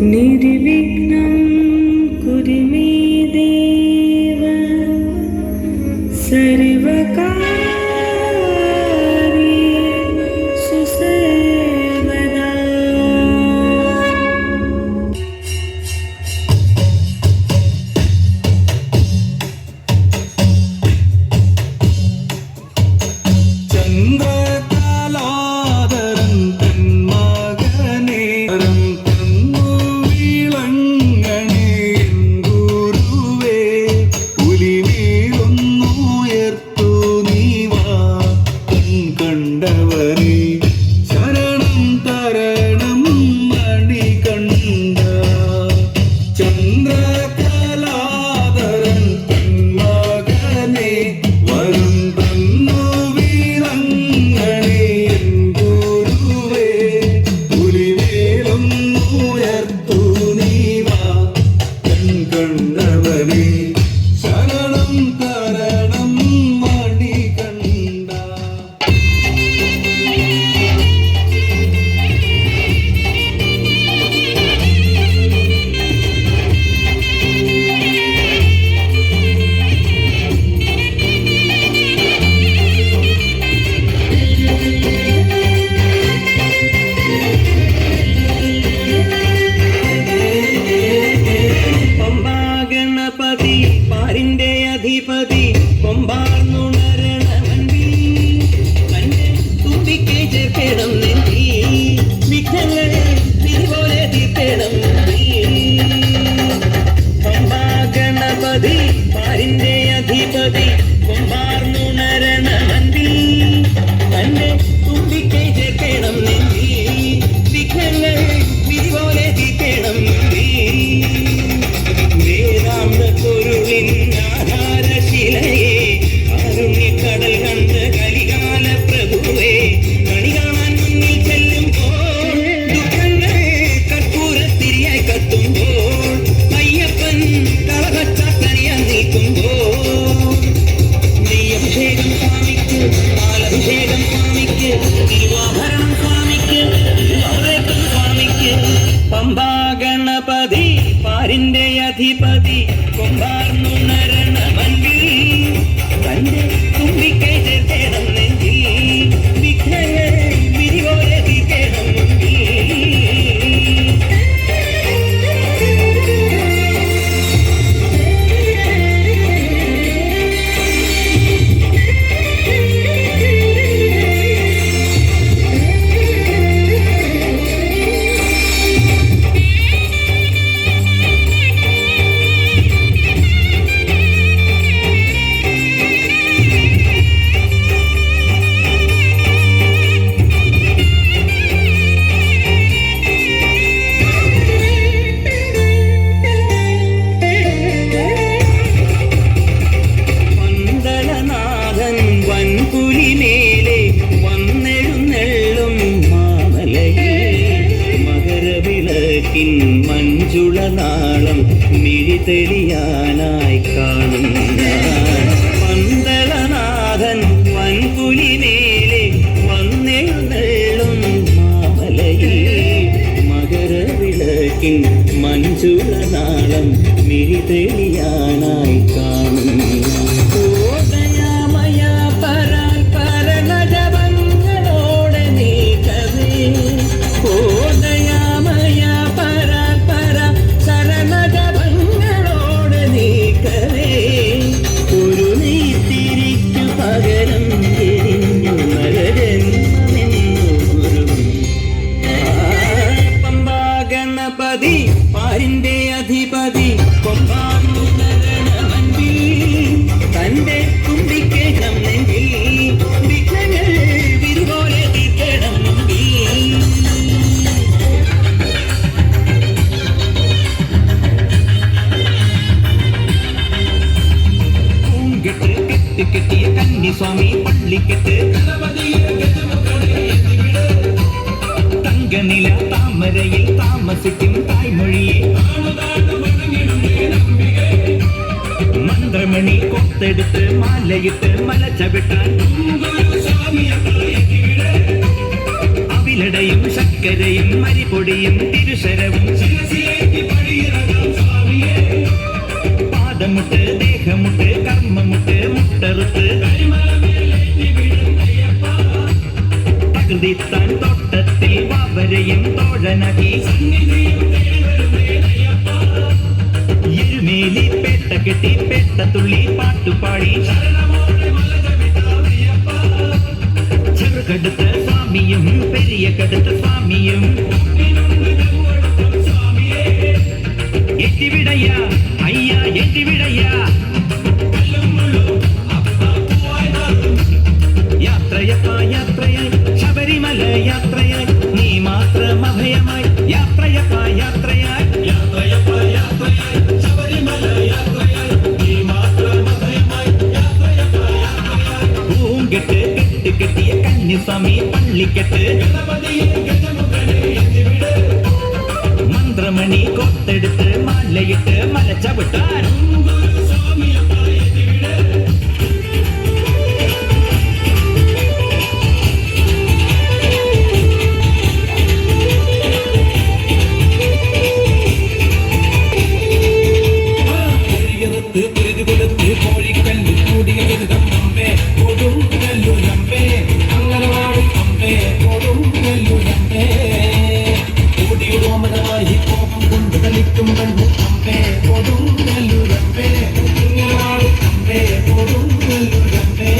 निर्विघ्नं कुरु मे देव सर्वकार्येषु सर्वदा। ചന്ദ്രകലാധരൻ തൻ മകനെ അധിപതി കൊമ്പാർന്നുണരണമൻപി കണ്ട് തുമ്പിക്കെ ചേർക്കണം നെഞ്ചി വിഘ്നങ്ങൾ തിരുപോലെ തീർക്കണം കൊമ്പാഗണപതി പാരിന്റെ അധിപതി കൊമ്പാർന്നുണരണമൻപി കണ്ട് തുമ്പിക്കെ ചേർക്കണം നെഞ്ചി വിഘ്നങ്ങൾ തിരുപോലെ തീർക്കണം വേദാന്ത പൊരുളിൻ ആധാരശിലയെ കാരുണ്യക്കടൽ കണ്ട കലികാല പ്രഭുവേ കണി കാണാൻ മുന്നിൽ ചെല്ലുമ്പോൾ ദുഃഖങ്ങൾ കർപ്പൂരത്തിരിയായി കത്തുമ്പോൾ അയ്യപ്പൻ കളകച്ചാത്തണിയാൻ നിൽക്കുമ്പോൾ നെയ്യഭിഷേകം സ്വാമിക്ക് പാലഭിഷേകം സ്വാമിക്ക് തിരുവാഭരണം സ്വാമിക്ക് തിരുവാഭരണം സ്വാമിക്ക് പമ്പാഗണപതി പാരിന്റെ അധിപതി കൊമ്പാർന്നുണരണമൻപിൽ കണ്ട് തുമ്പിക്കൈ ചേർക്കണം നെഞ്ചിൽ വിഘ്നങ്ങൾ വിരിപോലെ തീർക്കണം മുൻപിൽ പുലിമേലെ വന്നെഴുന്നെള്ളും മാമലയിൽ മകരവിളക്കിൻ മഞ്ജുളനാളം മിഴിതെളിയാനായി കാണുന്ന പന്തളനാഥൻ വൻപുലിമേലെ വന്നെഴുന്നെള്ളും മാമലയിൽ മകരവിളക്കിൻ മഞ്ജുളനാളം മിഴിതെളിയാനായി കാണുന്ന പമ്പാഗണപതി പാരിന്റെ അധിപതി കൊമ്പാർന്നുണരണമൻപിൽ തന്റെ തുമ്പിക്കേറ്റം നെഞ്ചിൽ വിഘ്നങ്ങൾ വിരുപോലെ തീർക്കണം മുൻപിൽ പൂങ്കെട്ട് കെട്ടിയ കന്നിസ്വാമി പള്ളിക്കെട്ട് തങ്കനില താമരയിൽ താമസിക്കും തായ്മൊഴിയെ മന്ത്രമണി കൊത്തെടുത്ത് മാലയിട്ട് മല ചവിട്ടാൻ അവിലടയും ശർക്കരയും മരിപൊടിയും തിരുശരവും മനമുട്ട് ദേഹമുട്ട് കർമ്മമുട്ട് മുട്ടറുത്ത് തകൃതിത്താൻ തോട്ടത്തിൽ വാവരെയും തോഴനകി എരുമേലി പേട്ട കെട്ടി പേട്ട തുള്ളി പാട്ടുപാടി ചെറുകടുത്ത സ്വാമിയും പെരിയ കടുത്ത സ്വാമിയും എത്തിവിടയ്യ അയ്യ എത്തിവിടയ്യ യാത്രയപ്പ യാത്രയായി ശബരിമല യാത്രയായി നീ മാത്രം അഭയമായി യാത്രയപ്പ യാത്രയായി യാത്രയപ്പ യാത്രയായി ശബരിമല യാത്രയായി നീ മാത്രം അഭയമായി യാത്രയപ്പ യാത്രയായി പൂങ്കെട്ട് കെട്ട് കെട്ടിയ കന്യസ്വാമി പള്ളിക്കെട്ട് മന്ത്രമണി കൊത്തെടുത്ത് മാലയിട്ട് മല ചവിട്ടാൻ കോഴിക്കല്ല് കൂടിയ അമ്പേ കൊടുങ്കല്ലൂരമ്പേ അംഗനവാടി അമ്പേ കൊടുങ്കല്ലൂരമ്പേ കൂടിയുടോമനമായി കോപം കൊണ്ട് കളിക്കും കണ്ണു അമ്പേ കൊടുങ്കല്ലൂരമ്പേ അംഗനവാടി അമ്പേ കൊടുങ്കല്ലൂരമ്പേ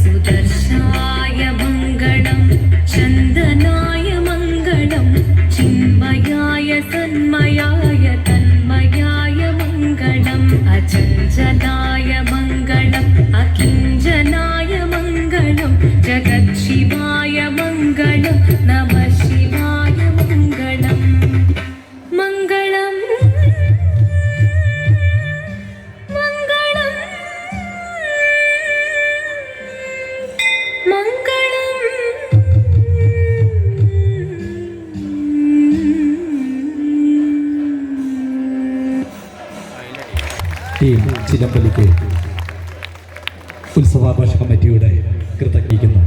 सुदर्शाय मङ्गलं चन्दनाय मङ्गलं ടീം ചിലമ്പലിക്ക് ഉത്സവാഘോഷ കമ്മിറ്റിയുടെ കൃതജ്ഞിക്കുന്നു.